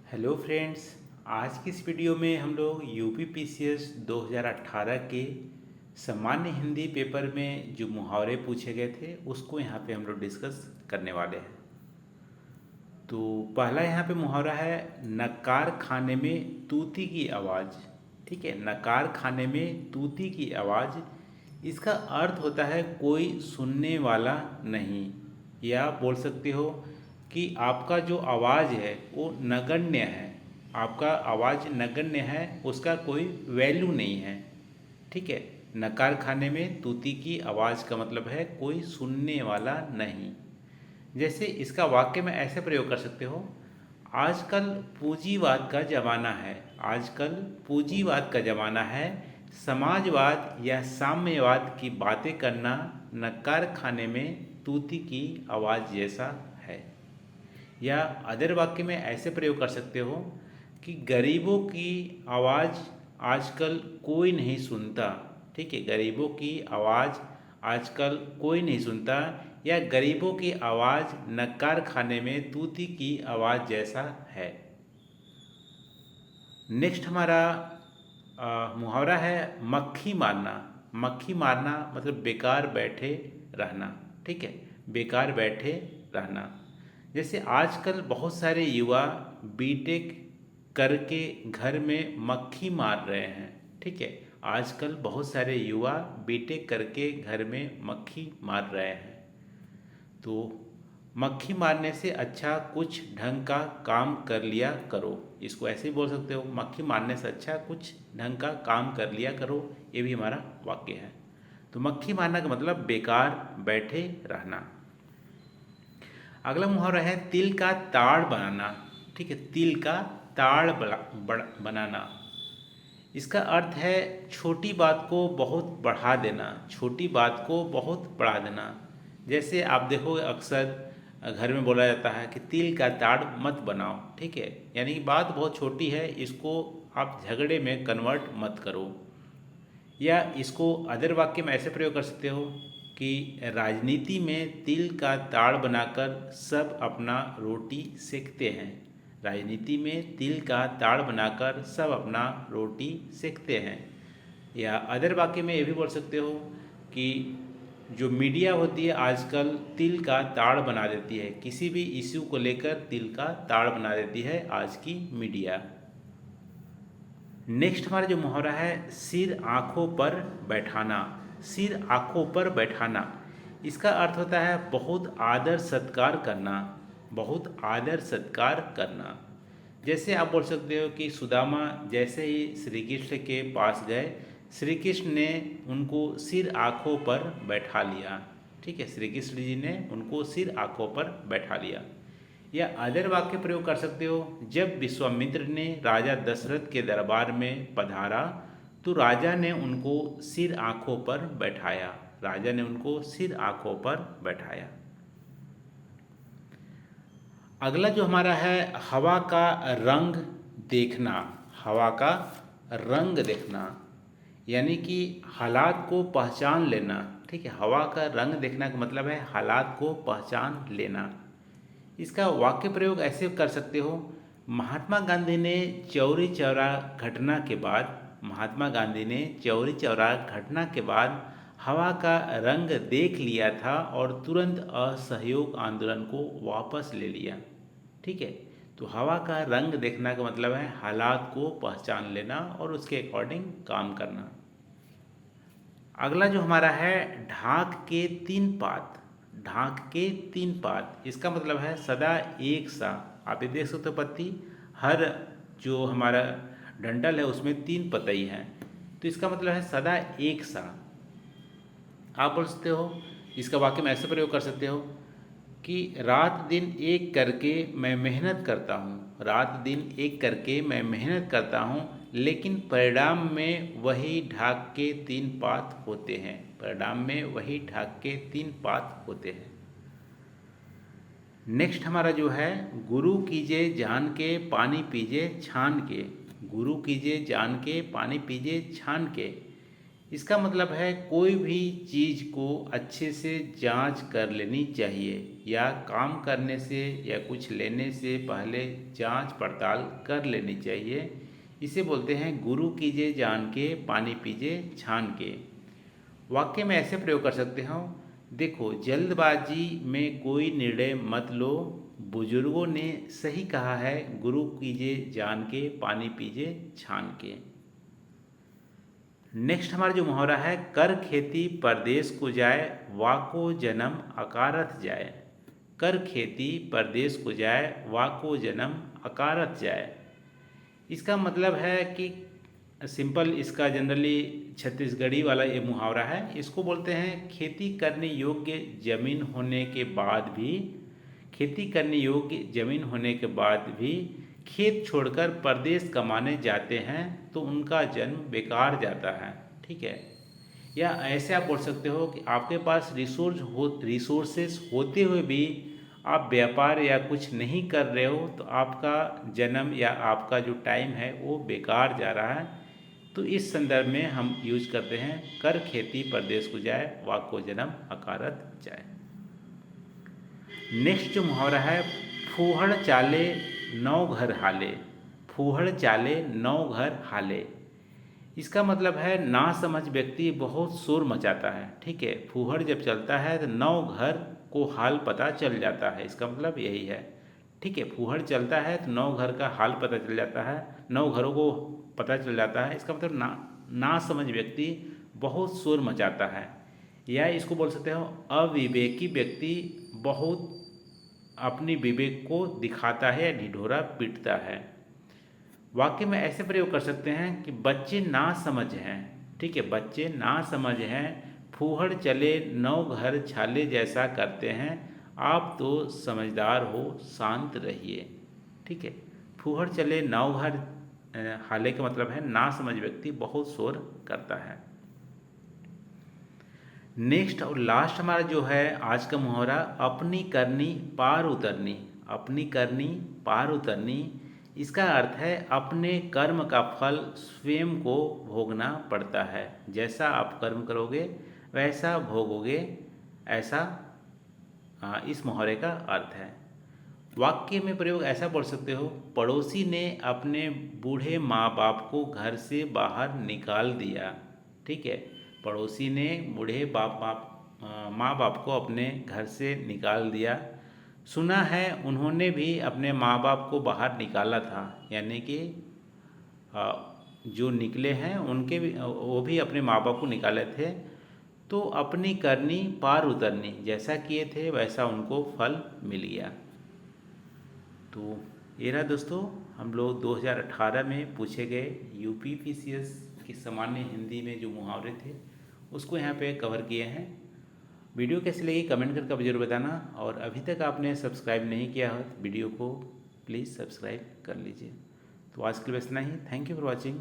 Hello friends. आज की इस वीडियो में हम लोग यूपीपीसीएस 2018 के सामान्य हिंदी पेपर में जो मुहावरे पूछे गए थे उसको यहाँ पे हम लोग डिस्कस करने वाले हैं। तो पहला यहाँ पे मुहावरा है, नकार खाने में तूती की आवाज़। ठीक है, नकार खाने में तूती की आवाज़। इसका अर्थ होता है कोई सुनने वाला नहीं, या बोल सकते हो कि आपका जो आवाज़ है वो नगण्य है। आपका आवाज़ नगण्य है, उसका कोई वैल्यू नहीं है। ठीक है, नकार खाने में तूती की आवाज़ का मतलब है कोई सुनने वाला नहीं। जैसे इसका वाक्य में ऐसे प्रयोग कर सकते हो, आजकल पूंजीवाद का ज़माना है। आजकल पूंजीवाद का ज़माना है, समाजवाद या साम्यवाद की बातें करना नकार खाने में तूती की आवाज़ जैसा है। या अदर वाक्य में ऐसे प्रयोग कर सकते हो कि गरीबों की आवाज़ आजकल कोई नहीं सुनता। ठीक है, गरीबों की आवाज़ आजकल कोई नहीं सुनता, या गरीबों की आवाज़ नकार खाने में तूती की आवाज़ जैसा है। नेक्स्ट हमारा मुहावरा है, मक्खी मारना। मक्खी मारना मतलब बेकार बैठे रहना। ठीक है, बेकार बैठे रहना। जैसे आजकल बहुत सारे युवा बीटेक करके घर में मक्खी मार रहे हैं। ठीक है, आजकल बहुत सारे युवा बीटेक करके घर में मक्खी मार रहे हैं। तो मक्खी मारने से अच्छा कुछ ढंग का काम कर लिया करो। इसको ऐसे ही बोल सकते हो, मक्खी मारने से अच्छा कुछ ढंग का काम कर लिया करो। ये भी हमारा वाक्य है। तो मक्खी मारना का मतलब बेकार बैठे रहना। अगला मुहावरा है, तिल का ताड़ बनाना। ठीक है, तिल का ताड़ बनाना। इसका अर्थ है छोटी बात को बहुत बढ़ा देना। छोटी बात को बहुत बढ़ा देना। जैसे आप देखोगे अक्सर घर में बोला जाता है कि तिल का ताड़ मत बनाओ। ठीक है, यानी कि बात बहुत छोटी है, इसको आप झगड़े में कन्वर्ट मत करो। या इसको अदर वाक्य में ऐसे प्रयोग कर सकते हो कि राजनीति में तिल का ताड़ बनाकर सब अपना रोटी सेकते हैं। राजनीति में तिल का ताड़ बनाकर सब अपना रोटी सेकते हैं। या अदर वाक्य में ये भी बोल सकते हो कि जो मीडिया होती है आजकल तिल का ताड़ बना देती है। किसी भी इश्यू को लेकर तिल का ताड़ बना देती है आज की मीडिया। नेक्स्ट हमारा जो मुहावरा है, सिर आँखों पर बैठाना। सिर आँखों पर बैठाना, इसका अर्थ होता है बहुत आदर सत्कार करना। बहुत आदर सत्कार करना। जैसे आप बोल सकते हो कि सुदामा जैसे ही श्री कृष्ण के पास गए, श्री कृष्ण ने उनको सिर आँखों पर बैठा लिया। ठीक है, श्री कृष्ण जी ने उनको सिर आँखों पर बैठा लिया। या अदर वाक्य प्रयोग कर सकते हो, जब विश्वामित्र ने राजा दशरथ के दरबार में पधारा तो राजा ने उनको सिर आँखों पर बैठाया। राजा ने उनको सिर आँखों पर बैठाया। अगला जो हमारा है, हवा का रंग देखना। हवा का रंग देखना यानी कि हालात को पहचान लेना। ठीक है, हवा का रंग देखना का मतलब है हालात को पहचान लेना। इसका वाक्य प्रयोग ऐसे कर सकते हो, महात्मा गांधी ने चौरी चौरा घटना के बाद, महात्मा गांधी ने चौरी चौरा घटना के बाद हवा का रंग देख लिया था और तुरंत असहयोग आंदोलन को वापस ले लिया। ठीक है, तो हवा का रंग देखना का मतलब है हालात को पहचान लेना और उसके अकॉर्डिंग काम करना। अगला जो हमारा है, ढाक के तीन पात। ढाक के तीन पात, इसका मतलब है सदा एक सा। आप ये देख सकते हो पत्ती, हर जो हमारा डंडल है उसमें तीन पतई हैं, तो इसका मतलब है सदा एक सा। आप बोल सकते हो, इसका वाक्य में ऐसे प्रयोग कर सकते हो कि रात दिन एक करके मैं मेहनत करता हूँ। रात दिन एक करके मैं मेहनत करता हूँ, लेकिन परिणाम में वही ढाक के तीन पात होते हैं। परिणाम में वही ढाक के तीन पात होते हैं। नेक्स्ट हमारा जो है, गुरु कीजिए जान के पानी पीजिए छान के। गुरु कीजिए जान के पानी पीजिए छान के, इसका मतलब है कोई भी चीज़ को अच्छे से जांच कर लेनी चाहिए। या काम करने से या कुछ लेने से पहले जांच पड़ताल कर लेनी चाहिए। इसे बोलते हैं गुरु कीजिए जान के, पानी पीजिए छान के। वाक्य में ऐसे प्रयोग कर सकते हो, देखो जल्दबाजी में कोई निर्णय मत लो, बुजुर्गों ने सही कहा है, गुरु कीजिए जान के, पानी पीजिए छान के। नेक्स्ट हमारा जो मुहावरा है, कर खेती परदेश को जाए, वाको जन्म अकारथ जाए। कर खेती परदेश को जाए, वाको जन्म अकारथ जाए। इसका मतलब है कि सिंपल, इसका जनरली छत्तीसगढ़ी वाला ये मुहावरा है। इसको बोलते हैं खेती करने योग्य जमीन होने के बाद भी, खेती करने योग्य जमीन होने के बाद भी खेत छोड़कर परदेश कमाने जाते हैं तो उनका जन्म बेकार जाता है। ठीक है। या ऐसे आप बोल सकते हो कि आपके पास रिसोर्सेस होते हुए भी आप व्यापार या कुछ नहीं कर रहे हो तो आपका जन्म या आपका जो टाइम है वो बेकार जा रहा है। तो इस संदर्भ में हम यूज करते हैं, कर खेती परदेश को जाए, वाको जन्म अकारथ जाए। नेक्स्ट जो मुहावरा है, फूहड़ चाले नौ घर हाले। फूहड़ चाले नौ घर हाले। इसका मतलब है ना समझ व्यक्ति बहुत शोर मचाता है। ठीक है। फूहड़ जब चलता है तो 9 घर को हाल पता चल जाता है, इसका मतलब यही है। ठीक है। फूहड़ चलता है तो 9 घर का हाल पता चल जाता है, 9 घरों को पता चल जाता है। इसका मतलब ना समझ व्यक्ति बहुत शोर मचाता है। या इसको बोल सकते हो, अविवेकी व्यक्ति बहुत अपनी विवेक को दिखाता है या ढिढोरा पीटता है। वाक्य में ऐसे प्रयोग कर सकते हैं कि बच्चे ना समझ हैं। ठीक है। बच्चे ना समझ हैं, फूहड़ चले 9 घर छाले जैसा करते हैं, आप तो समझदार हो, शांत रहिए। ठीक है। फूहड़ चले 9 घर हाले का मतलब है ना समझ व्यक्ति बहुत शोर करता है। नेक्स्ट और लास्ट हमारा जो है आज का मुहावरा, अपनी करनी पार उतरनी। अपनी करनी पार उतरनी। इसका अर्थ है अपने कर्म का फल स्वयं को भोगना पड़ता है। जैसा आप कर्म करोगे वैसा भोगोगे, ऐसा इस मुहावरे का अर्थ है। वाक्य में प्रयोग ऐसा बोल सकते हो, पड़ोसी ने अपने बूढ़े माँ बाप को घर से बाहर निकाल दिया। ठीक है। पड़ोसी ने बूढ़े माँ बाप को अपने घर से निकाल दिया। सुना है उन्होंने भी अपने माँ बाप को बाहर निकाला था, यानी कि जो निकले हैं उनके भी, वो भी अपने माँ बाप को निकाले थे। तो अपनी करनी पार उतरनी, जैसा किए थे वैसा उनको फल मिल गया। तो ये रहा दोस्तों, हम लोग 2018 में पूछे गए यूपीपीसीएस की सामान्य हिंदी में जो मुहावरे थे उसको यहाँ पे कवर किए हैं। वीडियो कैसी लगी कमेंट करके जरूर बताना, और अभी तक आपने सब्सक्राइब नहीं किया हो तो वीडियो को प्लीज़ सब्सक्राइब कर लीजिए। तो आज के लिए बस इतना ही। Thank you for watching.